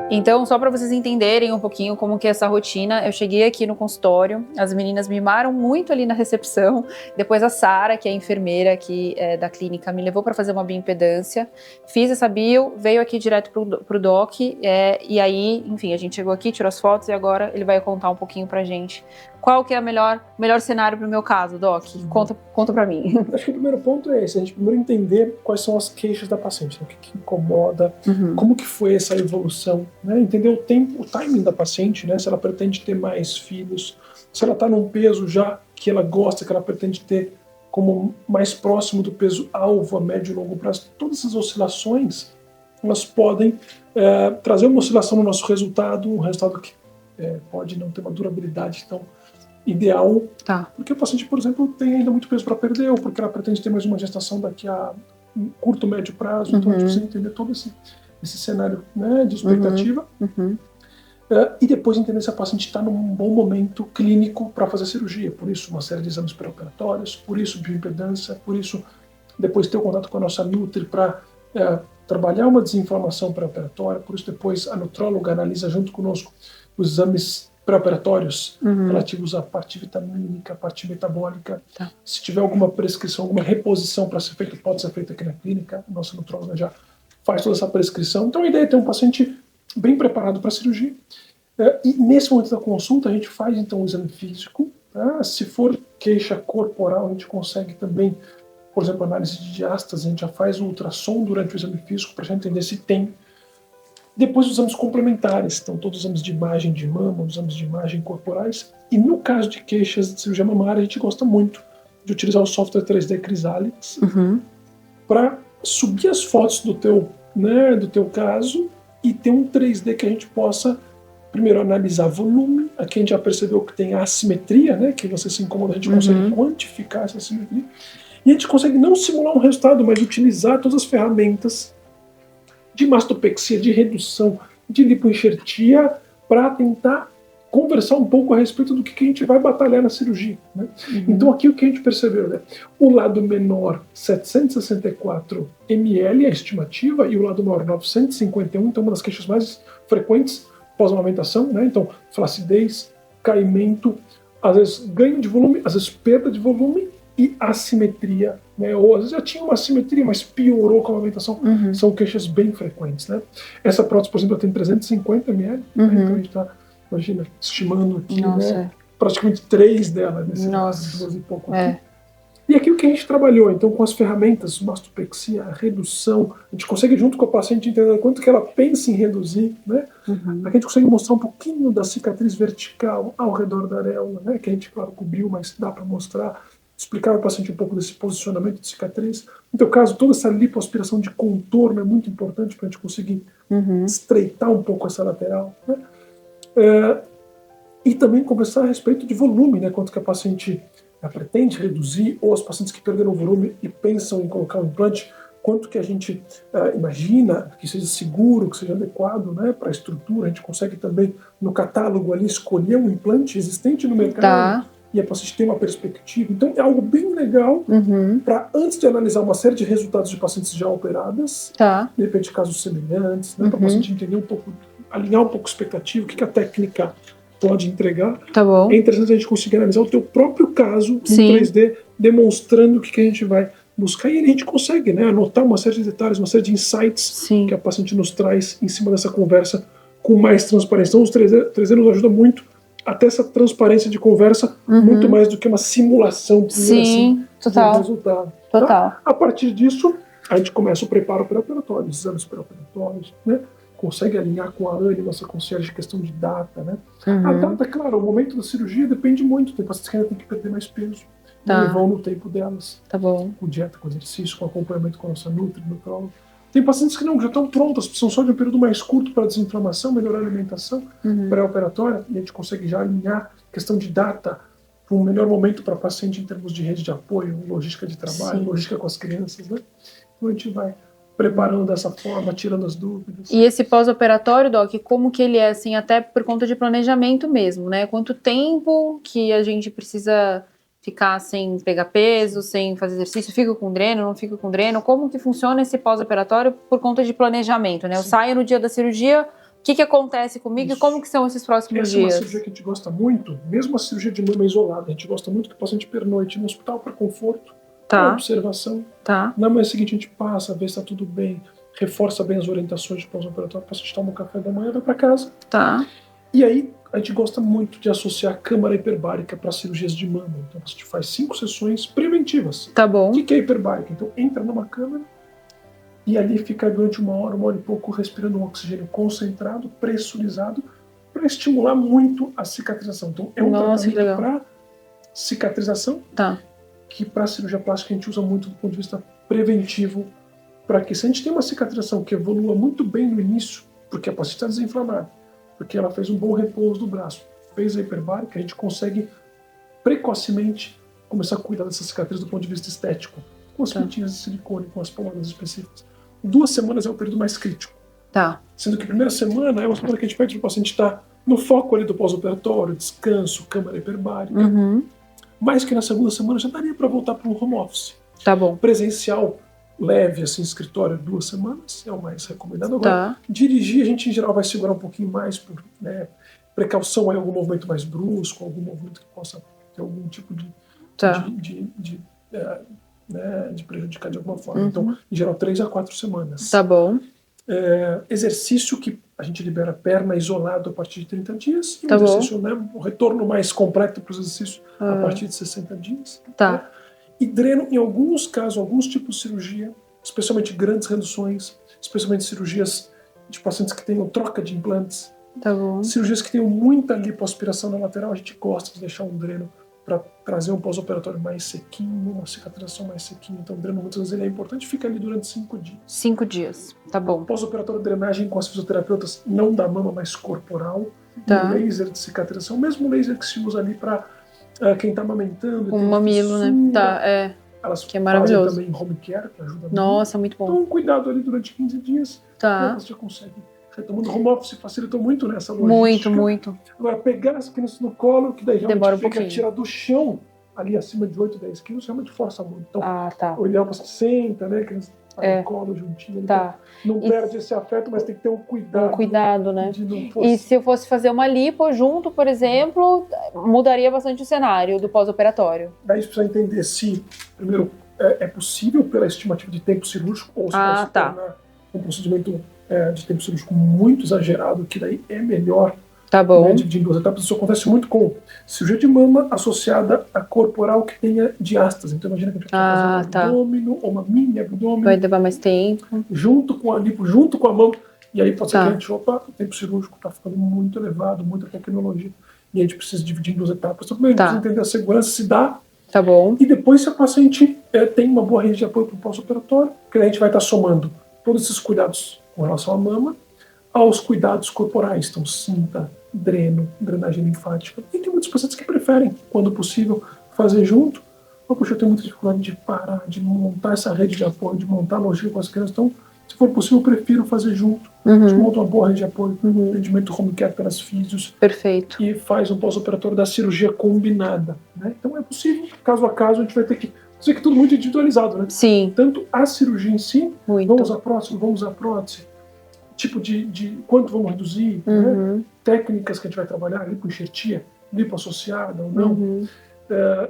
Então, só para vocês entenderem um pouquinho como que é essa rotina, eu cheguei aqui no consultório, as meninas mimaram muito ali na recepção, depois a Sara, que é a enfermeira aqui da clínica, me levou para fazer uma bioimpedância, fiz essa bio, veio aqui direto pro doc, e aí, enfim, a gente chegou aqui, tirou as fotos e agora ele vai contar um pouquinho pra gente qual que é o melhor cenário pro meu caso, doc. Conta pra mim. Acho que o primeiro ponto é esse, a gente primeiro entender quais são as queixas da paciente, né? O que incomoda, como que foi essa evolução, né? Entender o tempo, o timing da paciente, né? Se ela pretende ter mais filhos, se ela está num peso já que ela gosta, que ela pretende ter como mais próximo do peso alvo a médio e longo prazo. Todas essas oscilações, elas podem trazer uma oscilação no nosso resultado, um resultado que pode não ter uma durabilidade tão ideal, porque o paciente, por exemplo, tem ainda muito peso para perder, ou porque ela pretende ter mais uma gestação daqui a um curto, médio prazo, então a gente precisa entender todo esse cenário, né, de expectativa, e depois entender se a paciente está num bom momento clínico para fazer cirurgia, por isso uma série de exames pré-operatórios, por isso bioimpedância, por isso depois ter o contato com a nossa Nutri para trabalhar uma desinflamação pré-operatória, por isso depois a nutróloga analisa junto conosco os exames pré-operatórios relativos à parte vitamínica, à parte metabólica. Se tiver alguma prescrição, alguma reposição para ser feita, pode ser feita aqui na clínica. A nossa nutróloga já faz toda essa prescrição. Então a ideia é ter um paciente bem preparado para a cirurgia. E nesse momento da consulta a gente faz então o exame físico. Se for queixa corporal, a gente consegue também, por exemplo, análise de diástase, a gente já faz o ultrassom durante o exame físico para entender se tem. Depois os exames complementares, então todos os exames de imagem de mama, os exames de imagem corporais. E no caso de queixas de cirurgia mamária, a gente gosta muito de utilizar o software 3D Chrysalix para subir as fotos do teu caso e ter um 3D que a gente possa primeiro analisar volume. Aqui a gente já percebeu que tem assimetria, né, que você se incomoda, a gente consegue quantificar essa assimetria. E a gente consegue não simular um resultado, mas utilizar todas as ferramentas de mastopexia, de redução, de lipoenxertia, para tentar conversar um pouco a respeito do que a gente vai batalhar na cirurgia, né? Então aqui o que a gente percebeu, né? O lado menor, 764 ml, a estimativa, e o lado maior, 951, então uma das queixas mais frequentes pós-amamentação, né? Então flacidez, caimento, às vezes ganho de volume, às vezes perda de volume, e assimetria, né? Ou às vezes já tinha uma assimetria, mas piorou com a amamentação. São queixas bem frequentes, né? Essa prótese, por exemplo, tem 350 ml, né? Então a gente está, imagina, estimando aqui, né? Praticamente 3 delas, nesse caso, 12 e pouco aqui. E aqui o que a gente trabalhou, então, com as ferramentas, mastopexia, redução, a gente consegue, junto com a paciente, entender quanto que ela pensa em reduzir, né? Aqui a gente consegue mostrar um pouquinho da cicatriz vertical ao redor da areola, né? Que a gente, claro, cobriu, mas dá para mostrar. Explicar ao paciente um pouco desse posicionamento de cicatriz. No teu caso, toda essa lipoaspiração de contorno é muito importante para a gente conseguir estreitar um pouco essa lateral, né? E também conversar a respeito de volume, né? Quanto que a paciente pretende reduzir, ou as pacientes que perderam volume e pensam em colocar um implante, quanto que a gente imagina que seja seguro, que seja adequado, né, para a estrutura. A gente consegue também, no catálogo ali, escolher um implante existente no mercado. E a paciente tem uma perspectiva. Então é algo bem legal para, antes de analisar uma série de resultados de pacientes já operadas, de repente casos semelhantes, né, para a paciente entender um pouco, alinhar um pouco a expectativa, o que a técnica pode entregar. É interessante a gente conseguir analisar o teu próprio caso no 3D, demonstrando o que a gente vai buscar. E a gente consegue, né, anotar uma série de detalhes, uma série de insights que a paciente nos traz em cima dessa conversa com mais transparência. Então os 3D nos ajuda muito até essa transparência de conversa, muito mais do que uma simulação do resultado. Tá? A partir disso, a gente começa o preparo pré-operatório, os exames pré-operatórios, né? Consegue alinhar com a Anne, nossa concierge, questão de data, né? A data, claro, o momento da cirurgia depende muito. Tem pacientes que ainda tem que perder mais peso, e vão no tempo delas, com dieta, com exercício, com acompanhamento com a nossa nutróloga. Tem pacientes que não, já estão prontas, precisam só de um período mais curto para desinflamação, melhorar a alimentação pré-operatória, e a gente consegue já alinhar questão de data para um melhor momento para a paciente em termos de rede de apoio, logística de trabalho, logística com as crianças, né? Então a gente vai preparando dessa forma, tirando as dúvidas. E esse pós-operatório, Doc, como que ele é, assim, até por conta de planejamento mesmo, né? Quanto tempo que a gente precisa ficar sem pegar peso, sem fazer exercício, fico com dreno, não fico com dreno, como que funciona esse pós-operatório por conta de planejamento, né? Eu saio no dia da cirurgia, que acontece comigo e como que são esses próximos dias? Essa é uma cirurgia que a gente gosta muito, mesmo a cirurgia de mama isolada, a gente gosta muito que o paciente pernoite no hospital para conforto, para observação. Na manhã seguinte a gente passa, vê se está tudo bem, reforça bem as orientações de pós-operatório, o paciente toma um café da manhã, vai para casa. E aí a gente gosta muito de associar a câmara hiperbárica para cirurgias de mama. Então a gente faz 5 sessões preventivas. Bom. O que é hiperbárica? Então entra numa câmara e ali fica durante 1 hora e pouco respirando um oxigênio concentrado, pressurizado, para estimular muito a cicatrização. Então é um tratamento para cicatrização que para a cirurgia plástica a gente usa muito do ponto de vista preventivo, para que se a gente tem uma cicatrização que evolua muito bem no início, porque a paciente está desinflamada, porque ela fez um bom repouso do braço, fez a hiperbárica, a gente consegue precocemente começar a cuidar dessa cicatriz do ponto de vista estético, com as pintinhas de silicone, com as pomadas específicas. 2 semanas é o período mais crítico. Sendo que a primeira semana é uma semana que a gente pede para o paciente estar no foco ali do pós-operatório, descanso, câmara hiperbárica. Mais que na segunda semana já daria para voltar para um home office. Bom. Presencial leve, assim, escritório, 2 semanas, é o mais recomendado. Agora, dirigir, a gente em geral vai segurar um pouquinho mais, por precaução em algum movimento mais brusco, algum movimento que possa ter algum tipo de prejudicar de alguma forma. Então, em geral, 3 a 4 semanas. Bom. Exercício que a gente libera perna isolado a partir de 30 dias. E exercício, o retorno mais completo para os exercícios a partir de 60 dias. E dreno, em alguns casos, alguns tipos de cirurgia, especialmente grandes reduções, especialmente cirurgias de pacientes que tenham troca de implantes, cirurgias que tenham muita lipoaspiração na lateral, a gente gosta de deixar um dreno para trazer um pós-operatório mais sequinho, uma cicatrização mais sequinha. Então o dreno muitas vezes ele é importante, fica ali durante 5 dias. 5 dias, bom. Pós-operatório drenagem com as fisioterapeutas, não da mama, mas corporal. Um laser de cicatrização, mesmo laser que se usa ali para quem está amamentando. Um mamilo, né? Elas que é maravilhoso. fazem também home care, que ajuda muito. Nossa, muito bom. Então, cuidado ali durante 15 dias. Você já consegue. Retomando, home office facilitou muito nessa logística. Muito. Agora, pegar as crianças no colo, que daí demora realmente fica tirar do chão, ali acima de 8, 10 quilos, realmente força muito. Então, o ideal é você senta, né? Criança no colo juntinho. Não perde esse afeto, mas tem que ter um cuidado. Né? E se eu fosse fazer uma lipo junto, por exemplo, mudaria bastante o cenário do pós-operatório. Daí você precisa entender se, primeiro, é possível pela estimativa de tempo cirúrgico, ou se pode se tornar um procedimento de tempo cirúrgico muito exagerado, que daí é melhor dividir em 2 etapas. Isso acontece muito com cirurgia de mama associada a corporal que tenha diástase. Então imagina que a gente vai fazer um abdômeno ou uma mini abdômeno. Vai levar mais tempo. Junto com a lipo, junto com a mão. E aí pode ser que a gente, o tempo cirúrgico está ficando muito elevado, muita tecnologia. E a gente precisa dividir em 2 etapas. Então primeiro a gente precisa entender a segurança, se dá. Bom. E depois se a paciente tem uma boa rede de apoio para o pós-operatório, que a gente vai estar somando todos esses cuidados com relação à mama, aos cuidados corporais, então cinta, dreno, drenagem linfática. E tem muitos pacientes que preferem, quando possível, fazer junto. Poxa, eu tenho muita dificuldade de parar, de montar essa rede de apoio, de montar a logística com as crianças. Então, se for possível, eu prefiro fazer junto. A gente monta uma boa rede de apoio, atendimento home care pelas físios. Perfeito. E faz um pós-operatório da cirurgia combinada. Né? Então, é possível. Caso a caso, a gente vai ter que... Isso aqui é tudo muito individualizado, né? Sim. Tanto a cirurgia em si, vamos usar prótese, vamos usar prótese, tipo de quanto vamos reduzir, né? Técnicas que a gente vai trabalhar, lipoenxertia, lipoassociada ou não.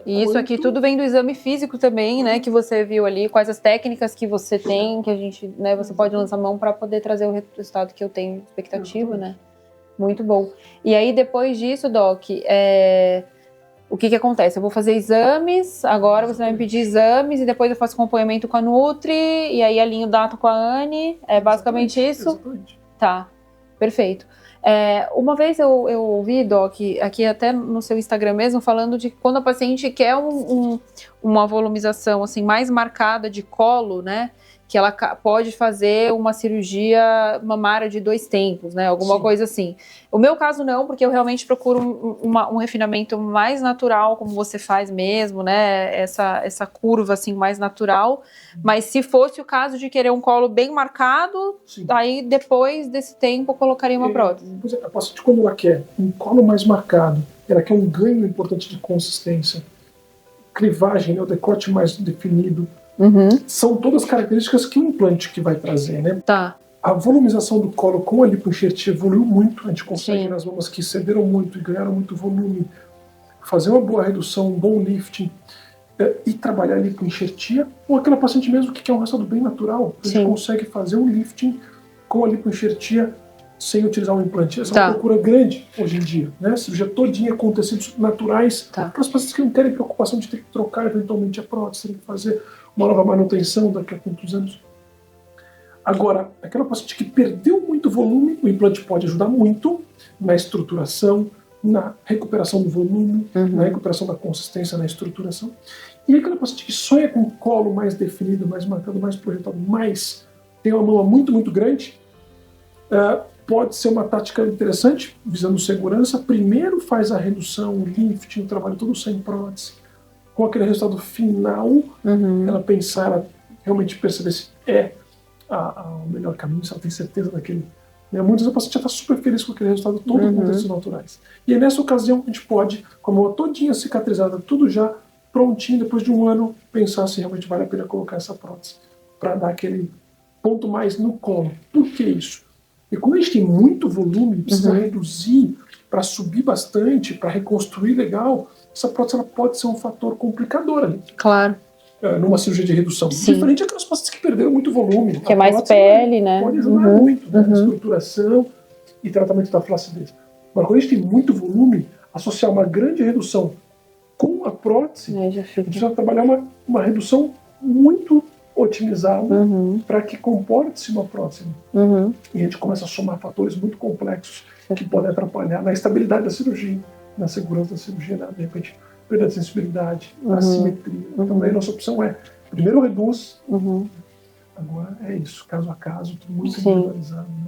E isso aqui tudo vem do exame físico também, né? Que você viu ali, quais as técnicas que você tem, que a gente, né? Você pode lançar mão para poder trazer o resultado que eu tenho expectativa, né? Muito bom. E aí, depois disso, Doc, o que acontece? Eu vou fazer exames, agora você vai me pedir exames e depois eu faço acompanhamento com a Nutri e aí alinho data com a Anne. É basicamente isso? Exatamente. Tá, perfeito. Uma vez eu ouvi, Doc, aqui até no seu Instagram mesmo, falando de quando a paciente quer uma volumização assim, mais marcada de colo, né? Que ela pode fazer uma cirurgia mamária de 2 tempos, né? Alguma coisa assim. O meu caso não, porque eu realmente procuro um refinamento mais natural, como você faz mesmo, né? Essa curva assim mais natural. Mas se fosse o caso de querer um colo bem marcado, aí depois desse tempo eu colocaria uma prótese. A paciente, quando ela quer um colo mais marcado, ela quer um ganho importante de consistência, clivagem, né? O decote mais definido. São todas características que um implante que vai trazer, né? Tá. A volumização do colo com a lipoenxertia evoluiu muito. A gente consegue, Sim. nas mamas que cederam muito e ganharam muito volume, fazer uma boa redução, um bom lifting e trabalhar a lipoenxertia. Ou aquela paciente mesmo que quer um resultado bem natural. A gente consegue fazer um lifting com a lipoenxertia sem utilizar um implante. Essa é uma procura grande hoje em dia, né? Cirurgia todinha com tecidos naturais, para as pacientes que não querem preocupação de ter que trocar eventualmente a prótese, ter que fazer uma nova manutenção daqui a quantos anos. Agora, aquela paciente que perdeu muito volume, o implante pode ajudar muito na estruturação, na recuperação do volume, na recuperação da consistência, na estruturação. E aquela paciente que sonha com um colo mais definido, mais marcado, mais projetado, mais tem uma mama muito, muito grande, pode ser uma tática interessante, visando segurança. Primeiro faz a redução, o lifting, o trabalho todo sem prótese. Com aquele resultado final, ela pensar, ela realmente perceber se é o melhor caminho, se ela tem certeza daquele. Né? Muitas vezes a paciente já está super feliz com aquele resultado todo com tecidos naturais. E aí, nessa ocasião, a gente pode, com a mão todinha cicatrizada, tudo já prontinho, depois de um ano, pensar se realmente vale a pena colocar essa prótese, para dar aquele ponto mais no colo. Por que isso? E quando a gente tem muito volume, precisa reduzir para subir bastante, para reconstruir legal, essa prótese ela pode ser um fator complicador ali. Claro. Numa cirurgia de redução. Diferente daquelas pacientes que perderam muito volume. Que é mais pele, né? Pode ajudar muito, né? Na estruturação e tratamento da flacidez. Agora, quando a gente tem muito volume, associar uma grande redução com a prótese, a gente precisa trabalhar uma redução muito otimizada para que comporte-se uma prótese. E a gente começa a somar fatores muito complexos que podem atrapalhar na estabilidade da cirurgia, na segurança da cirurgia, de repente, perda de sensibilidade, assimetria. Então, aí nossa opção é, primeiro reduz, agora é isso, caso a caso, tudo muito individualizado. Né?